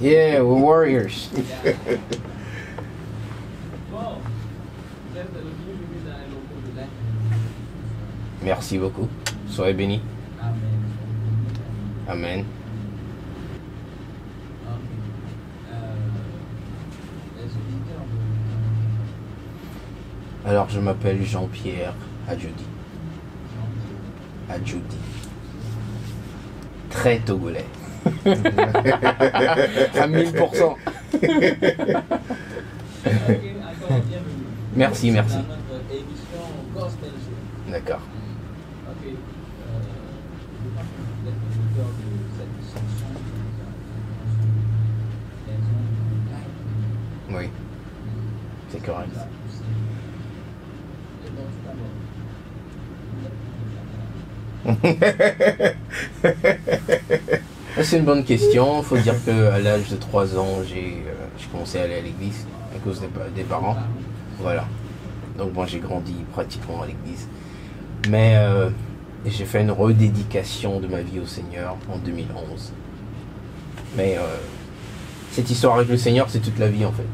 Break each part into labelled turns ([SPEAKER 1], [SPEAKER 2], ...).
[SPEAKER 1] Yeah, we're warriors. Merci beaucoup. Soyez bénis. Amen. Alors, je m'appelle Jean-Pierre Adjodi. Adjodi. Très togolais. À 1000%. Merci, merci. D'accord. Oui, c'est correct. C'est une bonne question. Il faut dire qu'à l'âge de 3 ans, j'ai commencé à aller à l'église à cause des parents. Voilà. Donc moi j'ai grandi pratiquement à l'église. Mais j'ai fait une redédication de ma vie au Seigneur en 2011. Mais cette histoire avec le Seigneur, c'est toute la vie en fait.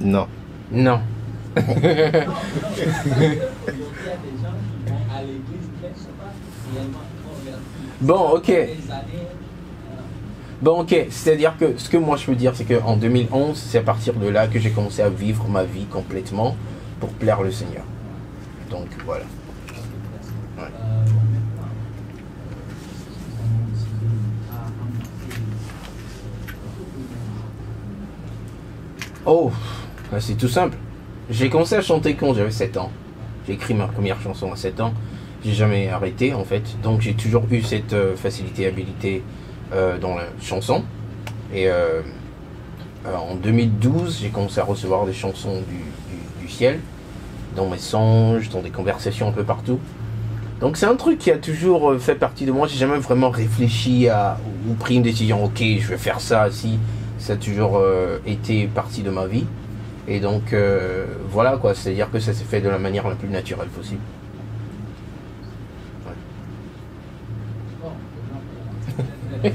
[SPEAKER 2] Non.
[SPEAKER 1] Non. Bon, ok. Bon, ok. C'est-à-dire que ce que moi je peux dire, c'est qu'en 2011, c'est à partir de là que j'ai commencé à vivre ma vie complètement pour plaire le Seigneur. Donc voilà. Ouais. Oh, c'est tout simple. J'ai commencé à chanter quand j'avais 7 ans. J'ai écrit ma première chanson à 7 ans. J'ai jamais arrêté en fait. Donc j'ai toujours eu cette facilité, habilité dans la chanson. Et en 2012, j'ai commencé à recevoir des chansons du ciel, dans mes songes, dans des conversations un peu partout. Donc c'est un truc qui a toujours fait partie de moi. J'ai jamais vraiment réfléchi ou pris une décision. Ok, je vais faire ça. Si ça a toujours été partie de ma vie. Et donc voilà quoi. C'est-à-dire que ça s'est fait de la manière la plus naturelle possible. Ouais.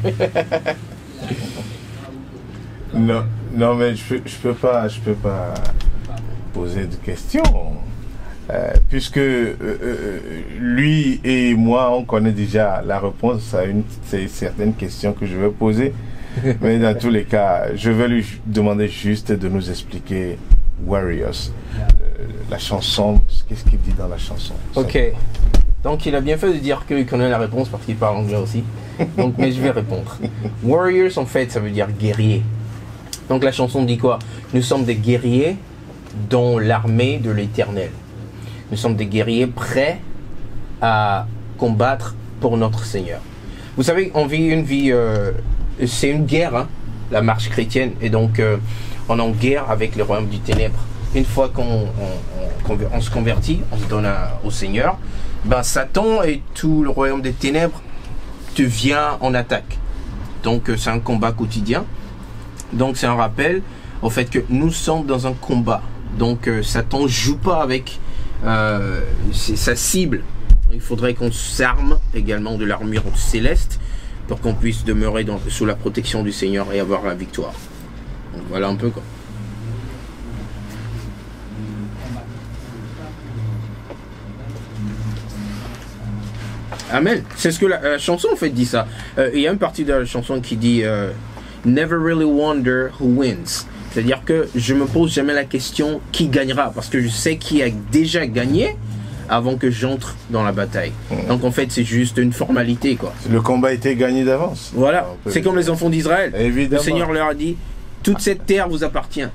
[SPEAKER 2] Non, mais je peux pas poser de questions. Puisque lui et moi, on connaît déjà la réponse à certaines questions que je vais poser. Mais dans tous les cas, je vais lui demander juste de nous expliquer Warriors, la chanson, qu'est-ce qu'il dit dans la chanson.
[SPEAKER 1] Ok. Donc il a bien fait de dire qu'il connaît la réponse parce qu'il parle anglais aussi. Donc, mais je vais répondre. Warriors, en fait, ça veut dire guerrier. Donc la chanson dit quoi? Nous sommes des guerriers dans l'armée de l'Éternel. Nous sommes des guerriers prêts à combattre pour notre Seigneur. Vous savez, on vit une vie... c'est une guerre, hein, la marche chrétienne. Et donc, on est en guerre avec le royaume du ténèbre. Une fois qu'on se convertit, on se donne au Seigneur, ben Satan et tout le royaume des ténèbres vient en attaque. Donc, c'est un combat quotidien. Donc, c'est un rappel au fait que nous sommes dans un combat. Donc, Satan ne joue pas avec sa cible. Il faudrait qu'on s'arme également de l'armure céleste pour qu'on puisse demeurer sous la protection du Seigneur et avoir la victoire. Donc, voilà un peu quoi. Amen. C'est ce que la chanson en fait dit ça. Il y a une partie de la chanson qui dit Never really wonder who wins. C'est-à-dire que je me pose jamais la question qui gagnera parce que je sais qui a déjà gagné avant que j'entre dans la bataille. Donc en fait c'est juste une formalité quoi.
[SPEAKER 2] Le combat a été gagné d'avance.
[SPEAKER 1] Voilà. C'est comme les enfants d'Israël.
[SPEAKER 2] Évidemment.
[SPEAKER 1] Le Seigneur leur a dit toute cette terre vous appartient.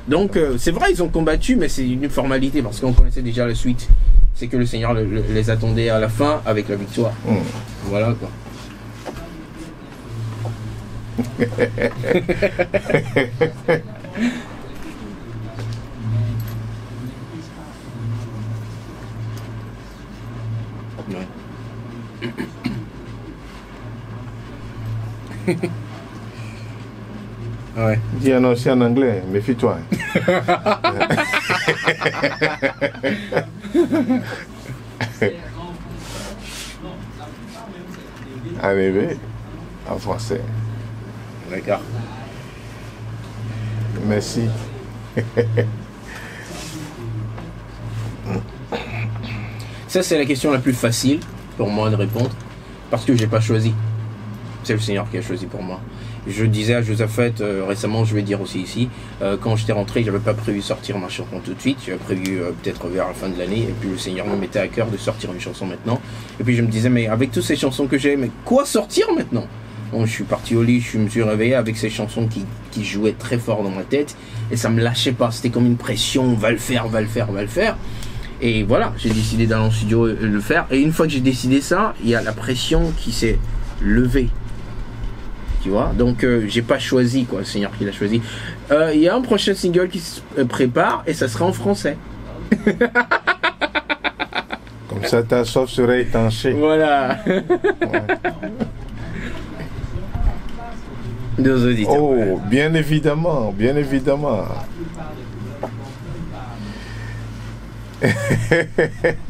[SPEAKER 1] Donc c'est vrai ils ont combattu mais c'est une formalité parce qu'on connaissait déjà la suite. C'est que le Seigneur les attendait à la fin avec la victoire. Voilà quoi. Ouais.
[SPEAKER 2] Dis un aussi en anglais, méfie-toi. Un bébé en français.
[SPEAKER 1] D'accord.
[SPEAKER 2] Merci.
[SPEAKER 1] Ça, c'est la question la plus facile pour moi de répondre, parce que j'ai pas choisi. C'est le Seigneur qui a choisi pour moi. Je disais à Josaphat récemment, je vais dire aussi ici, quand j'étais rentré, j'avais pas prévu sortir ma chanson tout de suite, j'avais prévu peut-être vers la fin de l'année, et puis le Seigneur me mettait à cœur de sortir une chanson maintenant. Et puis je me disais, mais avec toutes ces chansons que j'ai, mais quoi sortir maintenant? Bon, je suis parti au lit, je me suis réveillé avec ces chansons qui jouaient très fort dans ma tête, et ça me lâchait pas, c'était comme une pression, va le faire, va le faire, va le faire. Et voilà, j'ai décidé d'aller en studio et le faire. Et une fois que j'ai décidé ça, il y a la pression qui s'est levée. Tu vois, donc j'ai pas choisi, quoi, le Seigneur qui l'a choisi. Il y a un prochain single qui se prépare et ça sera en français.
[SPEAKER 2] Comme ça, ta soif serait étanchée.
[SPEAKER 1] Voilà.
[SPEAKER 2] Ouais.
[SPEAKER 1] Deux auditeurs.
[SPEAKER 2] Oh,
[SPEAKER 1] ouais.
[SPEAKER 2] bien évidemment, bien évidemment.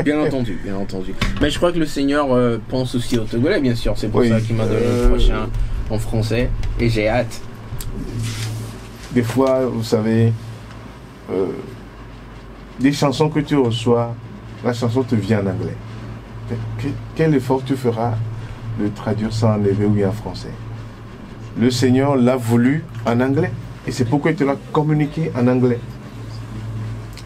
[SPEAKER 1] Bien entendu, bien entendu. Mais je crois que le Seigneur pense aussi au Togolais, bien sûr. C'est pour
[SPEAKER 2] Oui,
[SPEAKER 1] ça qu'il m'a donné le prochain en français. Et j'ai hâte.
[SPEAKER 2] Des fois, vous savez, des chansons que tu reçois, la chanson te vient en anglais. Quel effort tu feras de traduire ça en hébreu ou bien en français? Le Seigneur l'a voulu en anglais. Et c'est pourquoi il te l'a communiqué en anglais.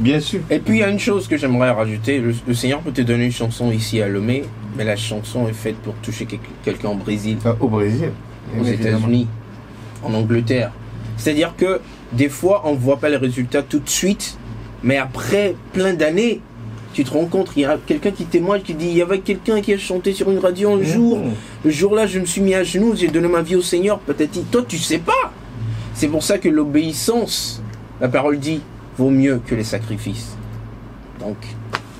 [SPEAKER 2] Bien sûr.
[SPEAKER 1] Et puis il y a une chose que j'aimerais rajouter. Le Seigneur peut te donner une chanson ici à Lomé, mais la chanson est faite pour toucher quelqu'un au Brésil,
[SPEAKER 2] Au Brésil.
[SPEAKER 1] aux États-Unis, en Angleterre. C'est-à-dire que des fois, on ne voit pas les résultats tout de suite, mais après plein d'années, tu te rends compte, il y a quelqu'un qui témoigne, qui dit, il y avait quelqu'un qui a chanté sur une radio un jour, le jour-là, je me suis mis à genoux, j'ai donné ma vie au Seigneur, peut-être, toi, tu sais pas. C'est pour ça que l'obéissance, la parole dit, vaut mieux que les sacrifices. Donc.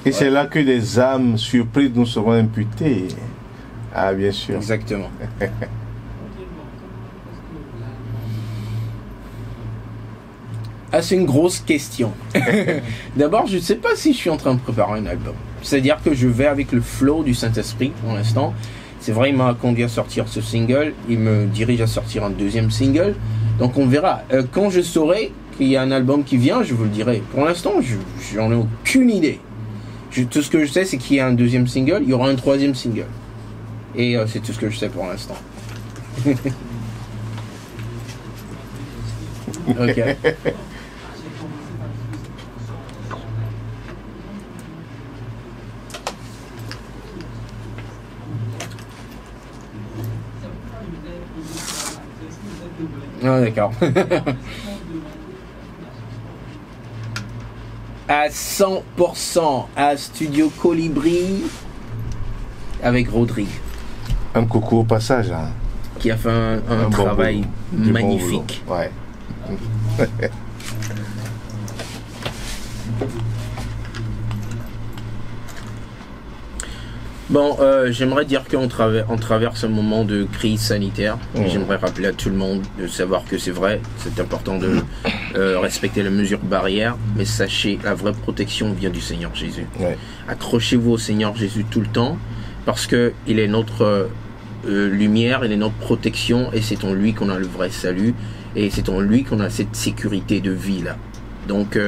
[SPEAKER 2] Et c'est là que les âmes surprises nous seront imputées. Ah, bien sûr.
[SPEAKER 1] Exactement. Ah, c'est une grosse question. D'abord, je ne sais pas si je suis en train de préparer un album. C'est-à-dire que je vais avec le flow du Saint-Esprit pour l'instant. C'est vrai, il m'a conduit à sortir ce single. Il me dirige à sortir un deuxième single. Donc on verra. Quand je saurai qu'il y a un album qui vient, je vous le dirai. Pour l'instant, j'en ai aucune idée. Tout ce que je sais, c'est qu'il y a un deuxième single. Il y aura un troisième single. Et c'est tout ce que je sais pour l'instant. Ok. Ah, d'accord. À 100% à Studio Colibri avec Rodrigue.
[SPEAKER 2] Un coucou au passage. Hein.
[SPEAKER 1] Qui a fait un travail
[SPEAKER 2] bon
[SPEAKER 1] magnifique.
[SPEAKER 2] Bon ouais.
[SPEAKER 1] Bon, j'aimerais dire qu'on traverse un moment de crise sanitaire. J'aimerais rappeler à tout le monde de savoir que c'est vrai, c'est important de respecter les mesures barrières, mais sachez, la vraie protection vient du Seigneur Jésus.
[SPEAKER 2] Ouais.
[SPEAKER 1] Accrochez-vous au Seigneur Jésus tout le temps, parce qu'il est notre lumière, il est notre protection, et c'est en lui qu'on a le vrai salut, et c'est en lui qu'on a cette sécurité de vie là. Donc,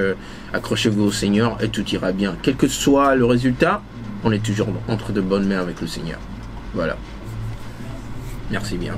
[SPEAKER 1] accrochez-vous au Seigneur et tout ira bien. Quel que soit le résultat, on est toujours entre de bonnes mains avec le Seigneur. Voilà. Merci bien.